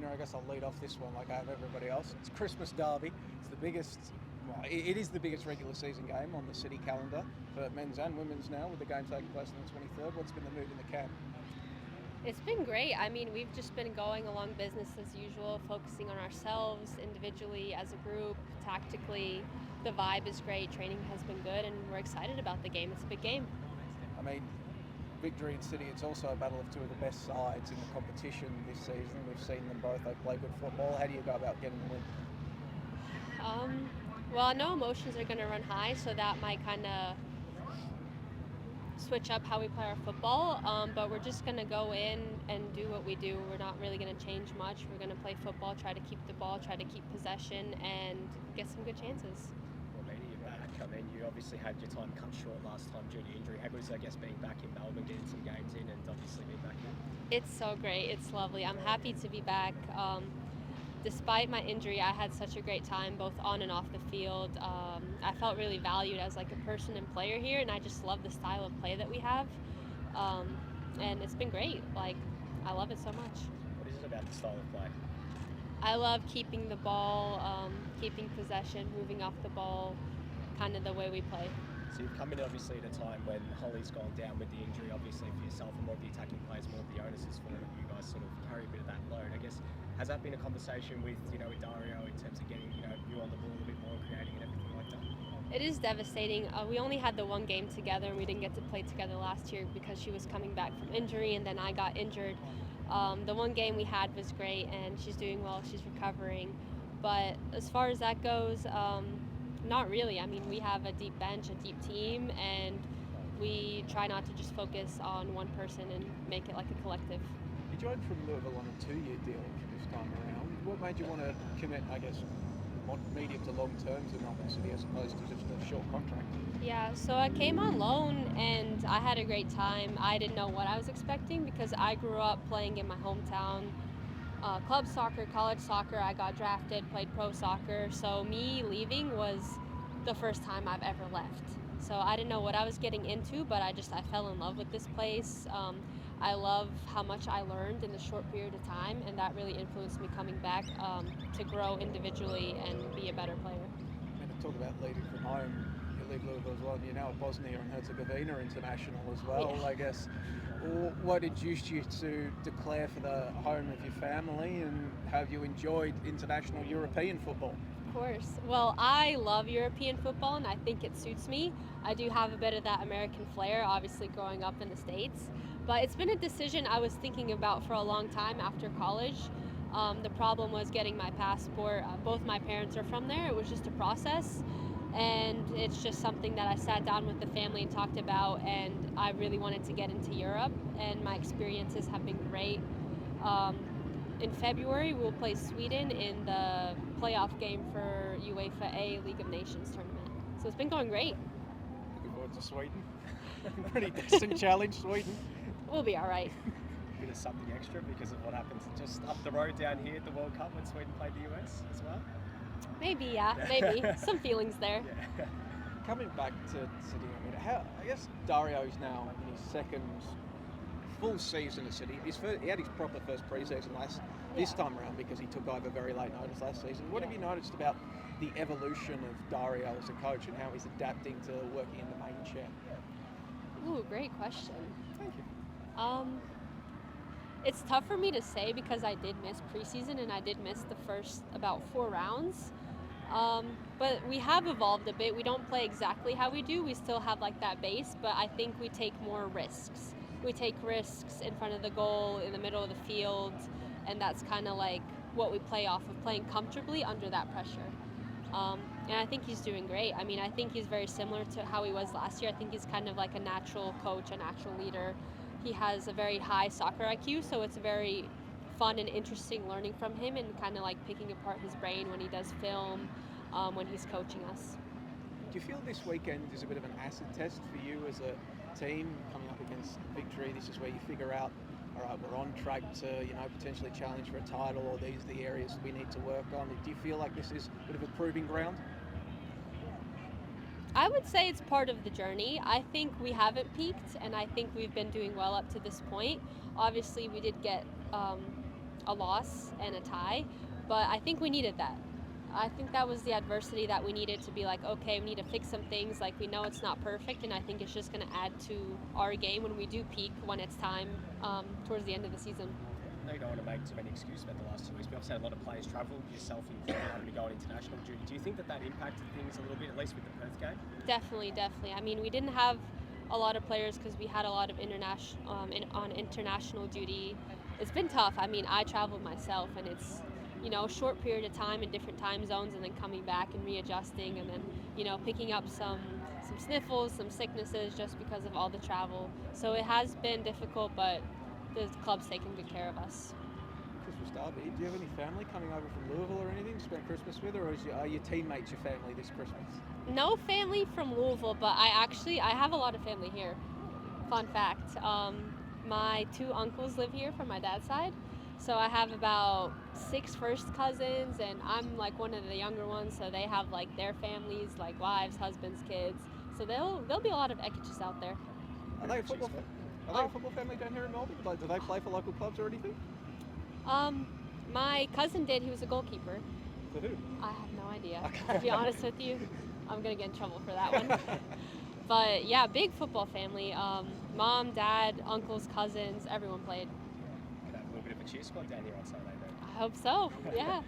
Emina, I guess I'll lead off this one like I have everybody else. It's Christmas Derby. It's the biggest, well, it is the biggest regular season game on the city calendar for men's and women's now, with the game taking place on the 23rd. What's been the mood in the camp? It's been great. I mean, we've just been going along business as usual, focusing on ourselves individually, as a group, tactically. The vibe is great, training has been good, and we're excited about the game. It's a big game. I mean, Victory and City, it's also a battle of two of the best sides in the competition this season. We've seen them both, they play good football. How do you go about getting the win? Well, I know emotions are going to run high, so that might kind of switch up how we play our football, but we're just going to go in and do what we do. We're not really going to change much. We're going to play football, try to keep the ball, try to keep possession, and get some good chances. Well, Emina, you're back. I mean, you obviously had your time cut short last time due to injury. How good is it, I guess, being back in Melbourne, getting some games in, and obviously being back here? It's so great. It's lovely. I'm happy to be back. Despite my injury, I had such a great time both on and off the field. I felt really valued as like a person and player here, and I just love the style of play that we have. And it's been great. Like, I love it so much. What is it about the style of play? I love keeping the ball, keeping possession, moving off the ball, kind of the way we play. So you've come in obviously at a time when Holly's gone down with the injury, obviously for yourself, and more of the attacking players, more of the onus is fallen on you guys sort of carry a bit of that load. I guess, has that been a conversation with with Dario in terms of getting you on the ball a bit more, creating and everything like that? It is devastating. We only had the one game together, and we didn't get to play together last year because she was coming back from injury, and then I got injured. The one game we had was great, and she's doing well. She's recovering. But as far as that goes, not really. I mean, we have a deep bench, a deep team, and we try not to just focus on one person and make it like a collective. You joined from Louisville on a 2-year deal this time around. What made you want to commit, I guess, medium to long term to Melbourne City as opposed to just a short contract? Yeah, so I came on loan and I had a great time. I didn't know what I was expecting because I grew up playing in my hometown. Club soccer, college soccer, I got drafted, played pro soccer. So me leaving was the first time I've ever left. So I didn't know what I was getting into, but I fell in love with this place. I love how much I learned in the short period of time, and that really influenced me coming back to grow individually and be a better player. And to talk about leaving from home, you leave Louisville as well, and you're now a Bosnia and Herzegovina international as well, Yeah. I guess. What induced you to declare for the home of your family, and have you enjoyed international European football? Of course. Well, I love European football, and I think it suits me. I do have a bit of that American flair, obviously growing up in the States. But it's been a decision I was thinking about for a long time after college. The problem was getting my passport. Both my parents are from there. It was just a process. And it's just something that I sat down with the family and talked about, and I really wanted to get into Europe, and my experiences have been great. In February, we'll play Sweden in the playoff game for UEFA A League of Nations tournament. So it's been going great. Looking forward to Sweden. Pretty decent challenge, Sweden. We'll be all right. Bit of something extra because of what happens just up the road down here at the World Cup when Sweden played the US as well? Maybe, yeah, maybe. Some feelings there. Yeah. Coming back to City, I guess Dario's now in his second full season at City. He had his proper first pre-season this time around because he took over very late notice last season. What have you noticed about the evolution of Dario as a coach and how he's adapting to working in the main chair? Ooh, great question. Thank you. It's tough for me to say because I did miss preseason and I did miss the first about 4 rounds. But we have evolved a bit. We don't play exactly how we do. We still have like that base, but I think we take more risks. We take risks in front of the goal, in the middle of the field, and that's kind of like what we play off of, playing comfortably under that pressure. And I think he's doing great. I mean, I think he's very similar to how he was last year. I think he's kind of like a natural coach, a natural leader. He has a very high soccer IQ, so it's very fun and interesting learning from him and kind of like picking apart his brain when he does film, when he's coaching us. Do you feel this weekend is a bit of an acid test for you as a team coming up against Victory? This is where you figure out, all right, we're on track to potentially challenge for a title, or these are the areas we need to work on. Do you feel like this is a bit of a proving ground? I would say it's part of the journey. I think we haven't peaked, and I think we've been doing well up to this point. Obviously, we did get a a loss and a tie, but I think we needed that. I think that was the adversity that we needed to be like, okay, we need to fix some things. Like, we know it's not perfect, and I think it's just going to add to our game when we do peak when it's time towards the end of the season. I know you don't want to make too many excuses about the last 2 weeks. We obviously had a lot of players travel, yourself included, having to go on international duty. Do you think that impacted things a little bit, at least with the Perth game? Definitely. I mean, we didn't have a lot of players because we had a lot of on international duty. It's been tough. I mean, I traveled myself, and it's, a short period of time in different time zones, and then coming back and readjusting, and then, picking up some sniffles, some sicknesses just because of all the travel. So it has been difficult, but the club's taken good care of us. Christmas derby. Do you have any family coming over from Louisville or anything to spend Christmas with, or are your teammates your family this Christmas? No family from Louisville, but I have a lot of family here. Fun fact, my 2 uncles live here from my dad's side, so I have about 6 first cousins, and I'm like one of the younger ones, so they have like their families, like wives, husbands, kids. So there'll be a lot of Ekics out there. Are they a football family down here in Melbourne? Like, do they play for local clubs or anything? My cousin did. He was a goalkeeper. For who? I have no idea. To be honest with you, I'm gonna get in trouble for that one. But yeah, big football family. Mom, dad, uncles, cousins, everyone played. Could have a little bit of a cheer squad down here on Saturday then. I hope so. Yeah.